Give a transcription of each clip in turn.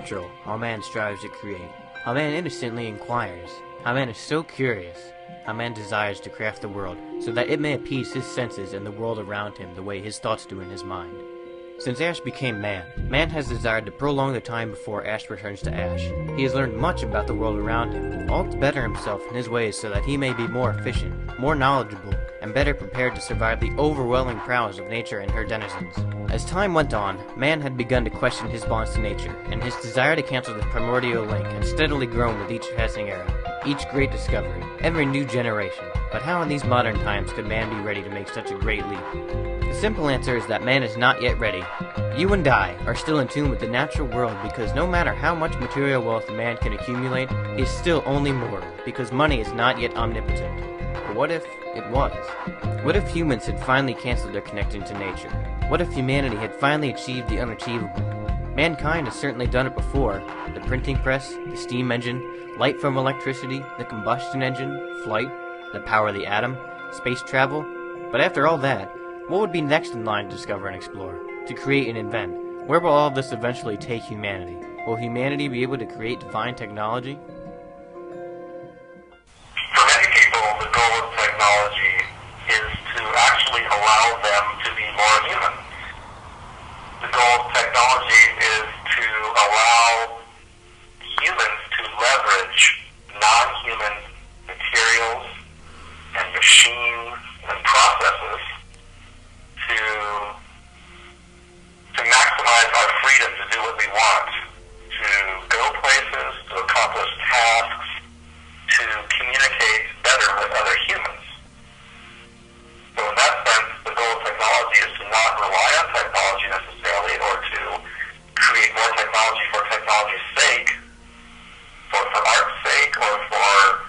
natural, how man strives to create, how man innocently inquires, how man is so curious, how man desires to craft the world so that it may appease his senses and the world around him the way his thoughts do in his mind. Since Ash became man, man has desired to prolong the time before Ash returns to Ash. He has learned much about the world around him, all to better himself in his ways so that he may be more efficient, more knowledgeable, and better prepared to survive the overwhelming prowess of nature and her denizens. As time went on, man had begun to question his bonds to nature, and his desire to cancel the primordial link had steadily grown with each passing era, each great discovery, every new generation. But how in these modern times could man be ready to make such a great leap? The simple answer is that man is not yet ready. You and I are still in tune with the natural world because no matter how much material wealth a man can accumulate, he is still only mortal because money is not yet omnipotent. But what if it was? What if humans had finally canceled their connection to nature? What if humanity had finally achieved the unachievable? Mankind has certainly done it before. The printing press, the steam engine, light from electricity, the combustion engine, flight, the power of the atom, space travel. But after all that, what would be next in line to discover and explore? To create and invent? Where will all of this eventually take humanity? Will humanity be able to create divine technology? For many people, the goal of technology is to actually allow them to be more human. The goal of technology is to allow humans to leverage non-human materials and machines and processes to maximize our freedom to do what we want, to go places, to accomplish tasks, to communicate better with other humans. So in that sense, the goal of technology is to not rely on technology necessarily, or to create more technology for technology's sake, for art's sake, or for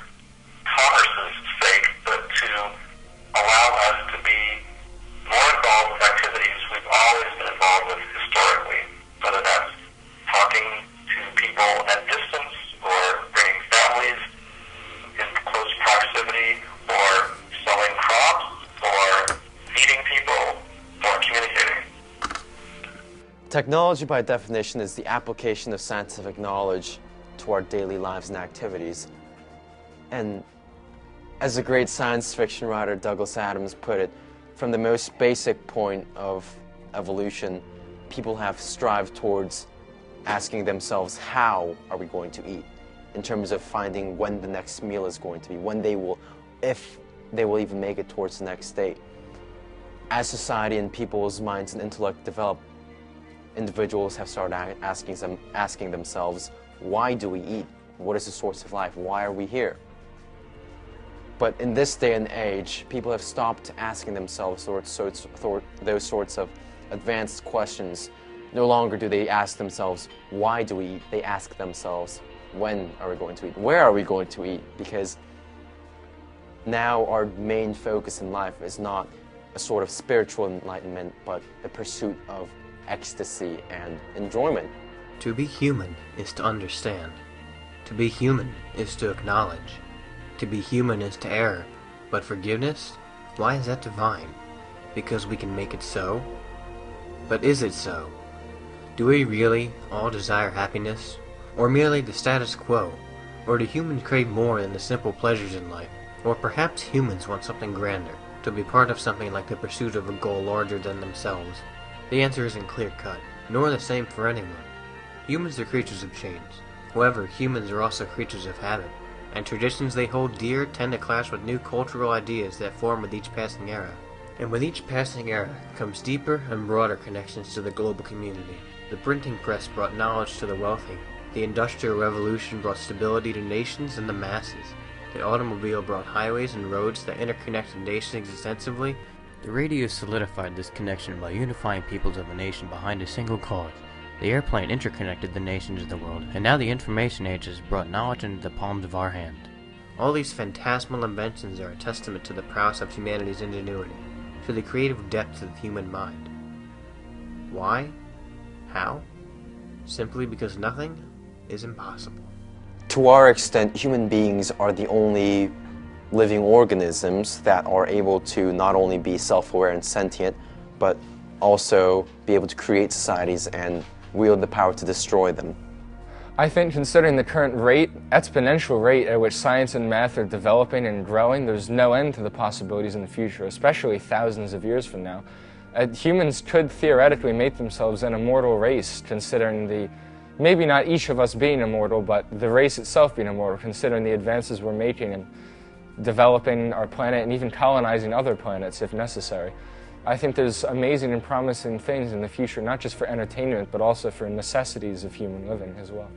commerce's sake, but to allow us to be more involved with activities we've always been involved with historically, whether that's talking to people at distance, or bringing families in close proximity, or selling crops, or feeding people, or communicating. Technology, by definition, is the application of scientific knowledge to our daily lives and activities. And as the great science fiction writer Douglas Adams put it, from the most basic point of evolution, people have strived towards asking themselves, how are we going to eat? In terms of finding when the next meal is going to be, when they will, if they will even make it towards the next state. As society and people's minds and intellect develop, individuals have started asking themselves, why do we eat? What is the source of life? Why are we here? But in this day and age, people have stopped asking themselves those sorts of advanced questions. No longer do they ask themselves, why do we eat? They ask themselves, when are we going to eat? Where are we going to eat? Because now our main focus in life is not a sort of spiritual enlightenment, but the pursuit of ecstasy and enjoyment. To be human is to understand. To be human is to acknowledge. To be human is to err, but forgiveness? Why is that divine? Because we can make it so? But is it so? Do we really all desire happiness? Or merely the status quo? Or do humans crave more than the simple pleasures in life? Or perhaps humans want something grander, to be part of something like the pursuit of a goal larger than themselves? The answer isn't clear-cut, nor the same for anyone. Humans are creatures of change. However, humans are also creatures of habit, and traditions they hold dear tend to clash with new cultural ideas that form with each passing era. And with each passing era comes deeper and broader connections to the global community. The printing press brought knowledge to the wealthy. The Industrial Revolution brought stability to nations and the masses. The automobile brought highways and roads that interconnected nations extensively. The radio solidified this connection by unifying peoples of a nation behind a single cause. The airplane interconnected the nations of the world, and now the information age has brought knowledge into the palms of our hand. All these phantasmal inventions are a testament to the prowess of humanity's ingenuity, to the creative depth of the human mind. Why? How? Simply because nothing is impossible. To our extent, human beings are the only living organisms that are able to not only be self-aware and sentient, but also be able to create societies and wield the power to destroy them. I think considering the current exponential rate at which science and math are developing and growing, there's no end to the possibilities in the future, especially thousands of years from now. Humans could theoretically make themselves an immortal race, considering maybe not each of us being immortal, but the race itself being immortal, considering the advances we're making in developing our planet and even colonizing other planets if necessary. I think there's amazing and promising things in the future, not just for entertainment, but also for necessities of human living as well.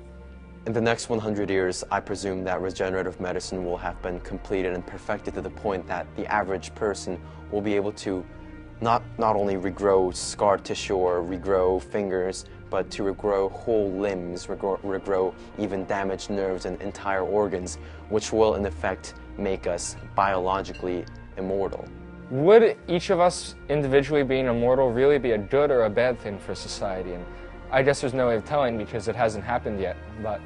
In the next 100 years, I presume that regenerative medicine will have been completed and perfected to the point that the average person will be able to not only regrow scar tissue or regrow fingers, but to regrow whole limbs, regrow even damaged nerves and entire organs, which will in effect make us biologically immortal. Would each of us individually being immortal really be a good or a bad thing for society? And I guess there's no way of telling because it hasn't happened yet, but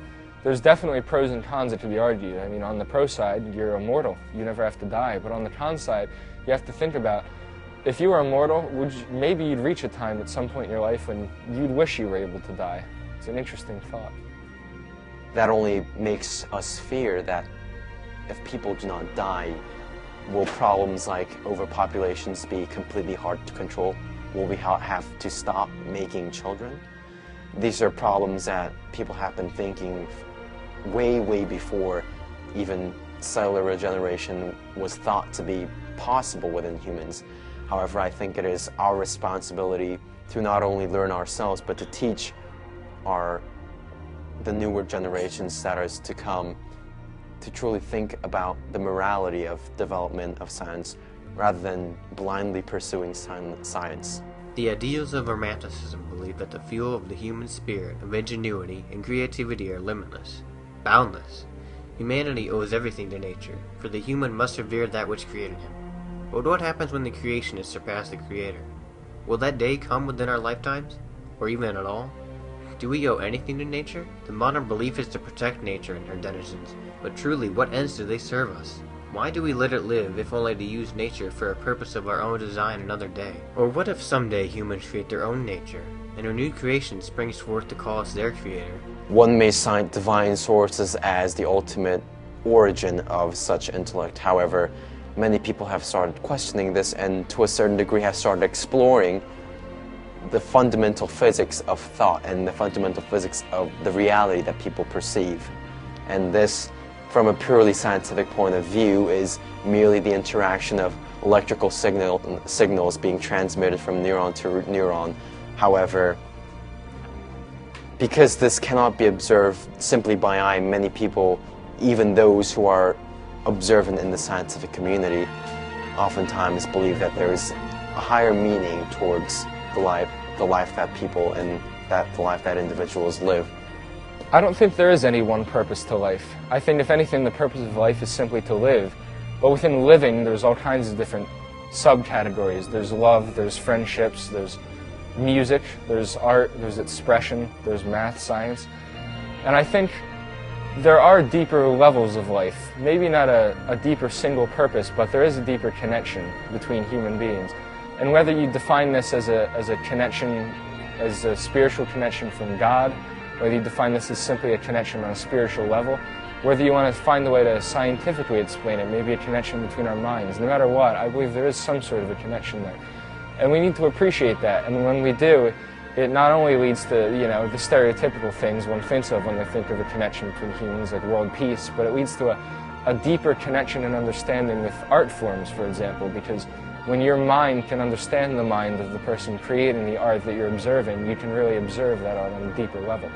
there's definitely pros and cons that could be argued. I mean, on the pro side, you're immortal. You never have to die. But on the con side, you have to think about, if you were immortal, maybe you'd reach a time at some point in your life when you'd wish you were able to die. It's an interesting thought. That only makes us fear that if people do not die, will problems like overpopulations be completely hard to control? Will we have to stop making children? These are problems that people have been thinking way before even cellular regeneration was thought to be possible within humans. However, I think it is our responsibility to not only learn ourselves, but to teach the newer generations that are to come to truly think about the morality of development of science rather than blindly pursuing science. The ideals of Romanticism believe that the fuel of the human spirit of ingenuity and creativity are limitless, boundless. Humanity owes everything to nature, for the human must revere that which created him. But what happens when the creationists surpass the Creator? Will that day come within our lifetimes? Or even at all? Do we owe anything to nature? The modern belief is to protect nature and her denizens, but truly, what ends do they serve us? Why do we let it live, if only to use nature for a purpose of our own design another day? Or what if someday humans create their own nature, and a new creation springs forth to call us their creator? One may cite divine sources as the ultimate origin of such intellect. However, many people have started questioning this and to a certain degree have started exploring the fundamental physics of thought and the fundamental physics of the reality that people perceive. And this, from a purely scientific point of view, is merely the interaction of electrical signals being transmitted from neuron to neuron. However, because this cannot be observed simply by eye, many people, even those who are observant in the scientific community, oftentimes believe that there is a higher meaning towards the life that people and the life that individuals live. I don't think there is any one purpose to life. I think, if anything, the purpose of life is simply to live. But within living, there's all kinds of different subcategories. There's love, there's friendships, there's music, there's art, there's expression, there's math, science. And I think there are deeper levels of life. Maybe not a deeper single purpose, but there is a deeper connection between human beings. And whether you define this as a connection, as a spiritual connection from God, whether you define this as simply a connection on a spiritual level, whether you want to find a way to scientifically explain it, maybe a connection between our minds, no matter what, I believe there is some sort of a connection there. And we need to appreciate that. And when we do, it not only leads to, the stereotypical things one thinks of when they think of a connection between humans, like world peace, but it leads to a deeper connection and understanding with art forms, for example, because when your mind can understand the mind of the person creating the art that you're observing, you can really observe that art on a deeper level.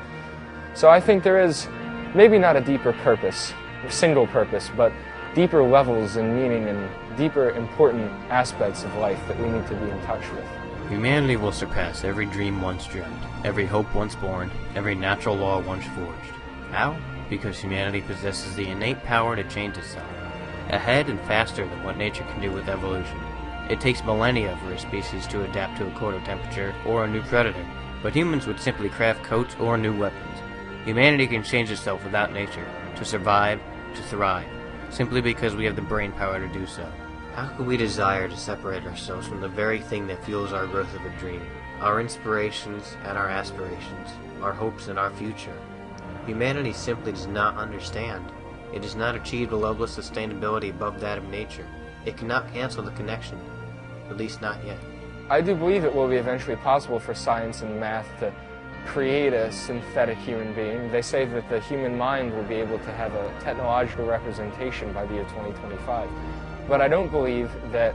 So I think there is maybe not a deeper purpose, a single purpose, but deeper levels and meaning and deeper important aspects of life that we need to be in touch with. Humanity will surpass every dream once dreamt, every hope once born, every natural law once forged. How? Because humanity possesses the innate power to change itself, ahead and faster than what nature can do with evolution. It takes millennia for a species to adapt to a colder temperature or a new predator, but humans would simply craft coats or new weapons. Humanity can change itself without nature, to survive, to thrive, simply because we have the brain power to do so. How could we desire to separate ourselves from the very thing that fuels our growth of a dream, our inspirations and our aspirations, our hopes and our future? Humanity simply does not understand. It does not achieve the level of sustainability above that of nature. It cannot cancel the connection, at least not yet. I do believe it will be eventually possible for science and math to create a synthetic human being. They say that the human mind will be able to have a technological representation by the year 2025. But I don't believe that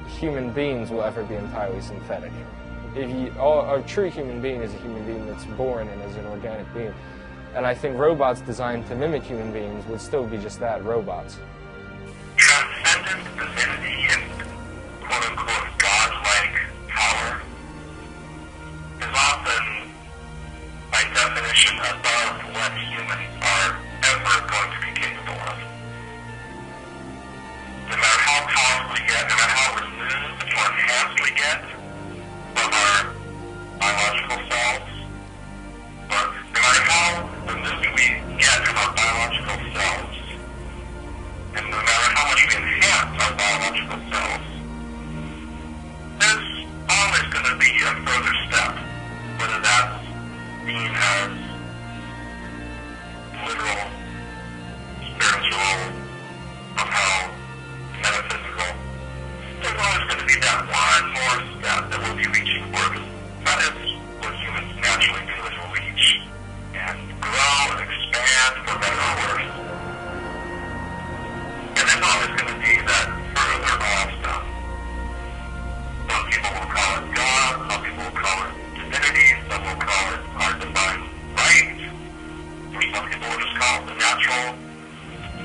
human beings will ever be entirely synthetic. A true human being is a human being that's born and is an organic being. And I think robots designed to mimic human beings would still be just that, robots. Transcendent divinity and quote-unquote godlike power is often, by definition, above what humans are ever going to be capable of. No matter how powerful we get, no matter how removed or enhanced we get from our biological selves, or no matter how removed we get from our biological selves, and no matter how much we enhance our biological selves, there's always going to be a further step, whether that's seen as literal, spiritual, somehow metaphysical. There's always going to be that one more step that we'll be reaching for, because that is what humans naturally do, is reach and grow and expand for better or worse. And there's always going to be that further off stuff. Some people will call it God, some people will call it divinity, some will call it our divine right, or some people will just call it the natural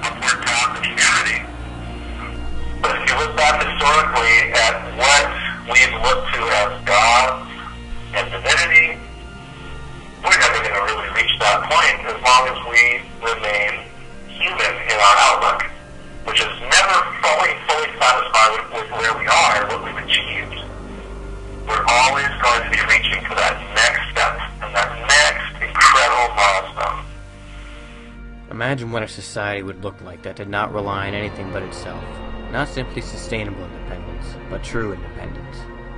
upward path of humanity. But if you look back historically at what we've looked to as gods and divinity, we're never going to really reach that point as long as we remain human in our outlook, which is never fully satisfied with where we are, what we've achieved. We're always going to be reaching for that next step and that next incredible milestone. Imagine what a society would look like that did not rely on anything but itself. Not simply sustainable independence, but true independence.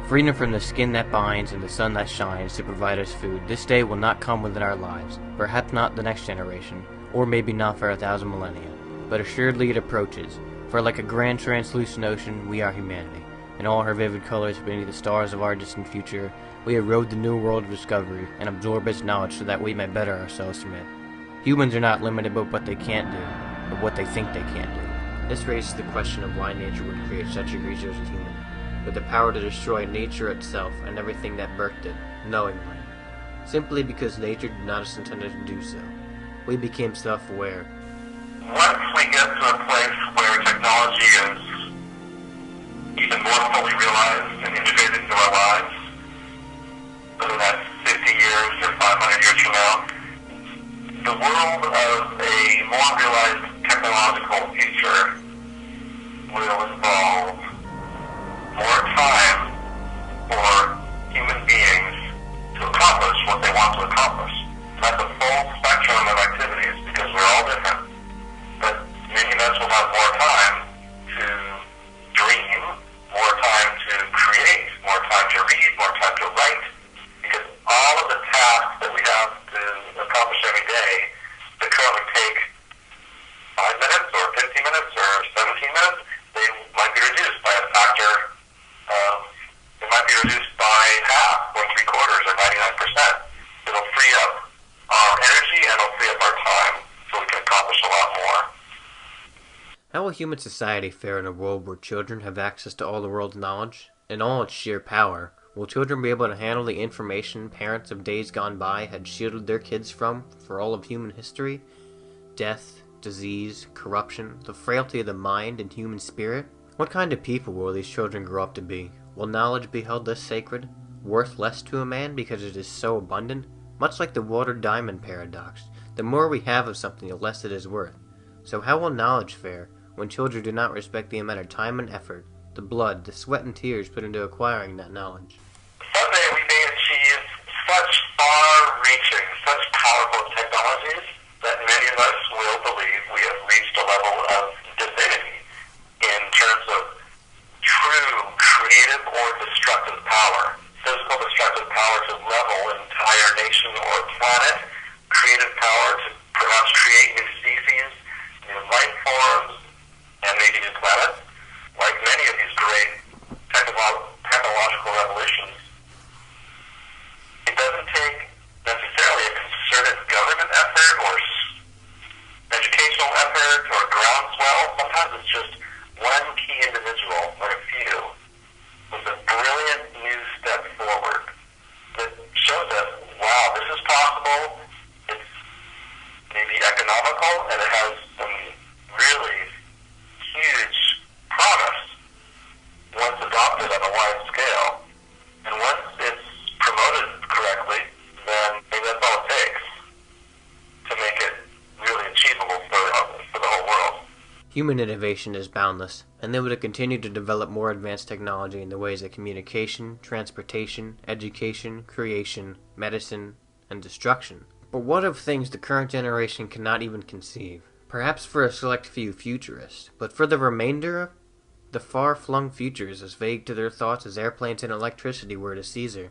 Freedom from the skin that binds and the sun that shines to provide us food. This day will not come within our lives, perhaps not the next generation, or maybe not for 1,000 millennia, but assuredly it approaches, for like a grand translucent ocean, we are humanity. In all her vivid colors beneath the stars of our distant future, we erode the new world of discovery and absorb its knowledge so that we may better ourselves from it. Humans are not limited by what they can't do, but what they think they can't do. This raises the question of why nature would create such a creature as a human, with the power to destroy nature itself and everything that birthed it, knowingly. Simply because nature did not intend to do so. We became self-aware. Once we get to a place where technology is even more fully realized and integrated into our lives, whether that's 50 years or 500 years from now, the world of a more realized technological future will involve more time for human beings to accomplish what they want to accomplish. That's a full spectrum of activities because we're all different. But many of us will have more time to dream, more time to create, more time to read, more time to write, because all of the tasks that we have to accomplish every day that currently take 5 minutes or 50 minutes or 17 minutes, they might be reduced by a factor of, it might be reduced by half or 3/4 or 99%. It'll free up our energy and it'll free up our time so we can accomplish a lot more. How will human society fare in a world where children have access to all the world's knowledge? In all its sheer power, will children be able to handle the information parents of days gone by had shielded their kids from for all of human history? Death, disease, corruption, the frailty of the mind and human spirit? What kind of people will these children grow up to be? Will knowledge be held less sacred, worth less to a man because it is so abundant? Much like the water diamond paradox, the more we have of something, the less it is worth. So how will knowledge fare when children do not respect the amount of time and effort, the blood, the sweat and tears put into acquiring that knowledge? Someday we may achieve such far-reaching, such powerful technologies that many of us will believe we have reached a level of divinity in terms of true creative or destructive power. Physical destructive power to level an entire nation or planet, creative power to perhaps create new species, new life forms, and maybe new planets. Like many of these great technological revolutions, it doesn't take necessarily a concerted government effort or educational effort or groundswell. Sometimes it's just one key individual or a few with a brilliant new step forward that shows us, wow, this is possible, it's maybe economical, and it has some really huge promise once adopted on a wide scale. And once it's promoted correctly, then maybe that's all it takes to make it really achievable for the whole world. Human innovation is boundless, and they would continue to develop more advanced technology in the ways of communication, transportation, education, creation, medicine, and destruction. But what of things the current generation cannot even conceive? Perhaps for a select few futurists, but for the remainder, the far-flung future is as vague to their thoughts as airplanes and electricity were to Caesar.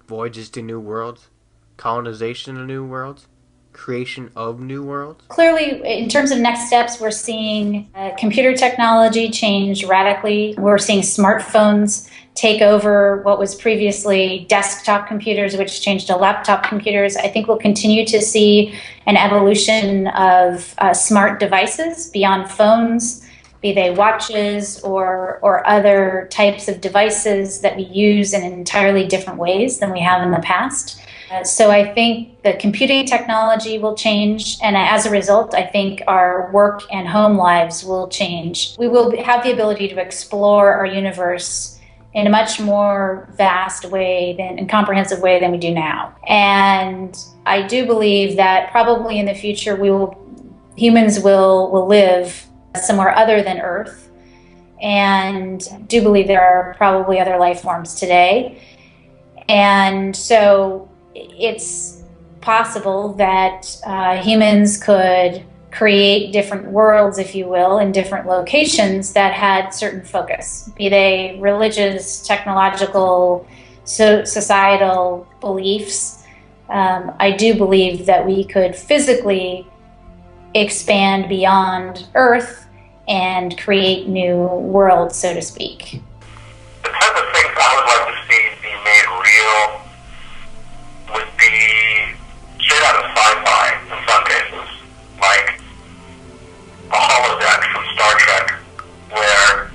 Voyages to new worlds, colonization of new worlds, creation of new worlds? Clearly, in terms of next steps, we're seeing computer technology change radically. We're seeing smartphones take over what was previously desktop computers, which changed to laptop computers. I think we'll continue to see an evolution of smart devices beyond phones, be they watches or other types of devices that we use in entirely different ways than we have in the past. So I think the computing technology will change, and as a result, I think our work and home lives will change. We will have the ability to explore our universe in a much more vast way and comprehensive way than we do now. And I do believe that probably in the future humans will live somewhere other than Earth, and do believe there are probably other life forms today. And so it's possible that humans could create different worlds, if you will, in different locations that had certain focus, be they religious, technological, societal beliefs. I do believe that we could physically expand beyond Earth and create new worlds, so to speak. The type of things I would like to see be made real would be straight out of sci-fi in some cases, like a holodeck from Star Trek, where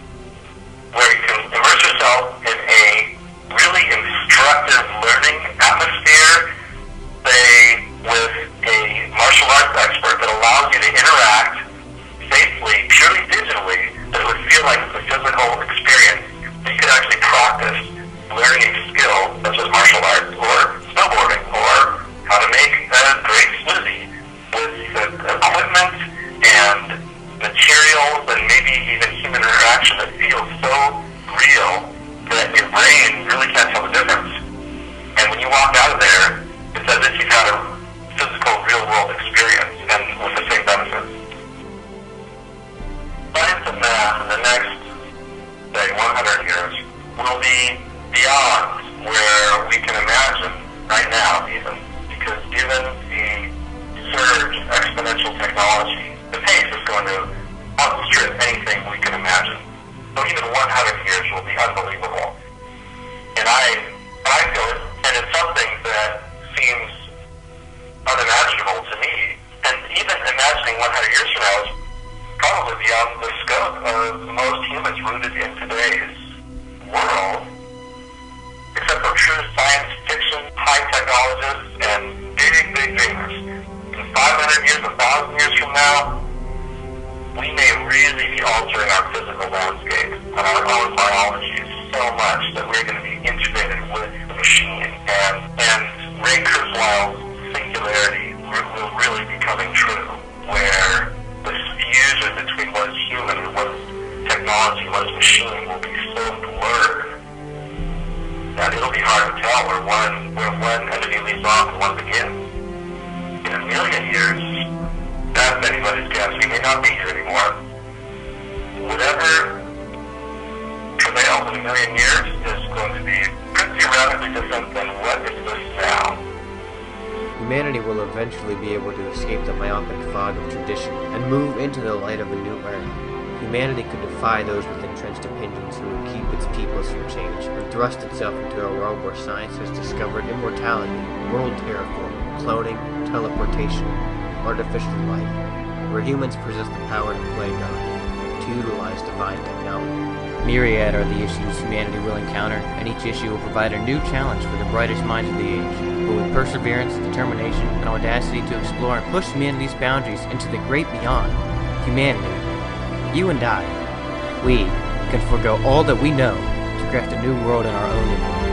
you can immerse yourself in a really instructive learning atmosphere, say with a martial arts expert that allows you to interact safely, purely digitally, that would feel like a physical experience. You could actually practice learning a skill such as martial arts or snowboarding or how to make a great smoothie with equipment and materials and maybe even human interaction that feels so real that your brain really can't tell the difference. And when you walk out of there, it's as if you've had a physical, real-world experience and with the same benefits. Science and math in the next, say, 100 years will be beyond where we can imagine right now, even, because given the surge in exponential technology, the pace is going to outstrip anything we can imagine. So even 100 years will be unbelievable. And I feel it, and it's something that seems unimaginable to me. And even imagining 100 years from now is probably beyond the scope of most humans rooted in today's world, except for true science fiction, high technologists, and big dreamers. In 500 years, 1,000 years from now, we may really be altering our physical landscape and our own biology so much that we're going to be integrated with the machine. And Ray Kurzweil's singularity will really be coming true, where the fusion between what is human and what is technology, what is machine, will be so blurred that it'll be hard to tell where one entity leaves off and one begins. In a million years, that's anybody's guess. We may not be here anymore. Whatever prevails in a million years is going to be pretty radically different than what exists now. Humanity will eventually be able to escape the myopic fog of tradition and move into the light of a new era. Humanity could defy those with entrenched opinions who would keep its peoples from change, and thrust itself into a world where science has discovered immortality, world terraforming, cloning, teleportation, artificial life, where humans possess the power to play God, to utilize divine technology. Myriad are the issues humanity will encounter, and each issue will provide a new challenge for the brightest minds of the age. But with perseverance, determination, and audacity to explore and push humanity's boundaries into the great beyond, humanity, you and I, we can forego all that we know to craft a new world in our own image.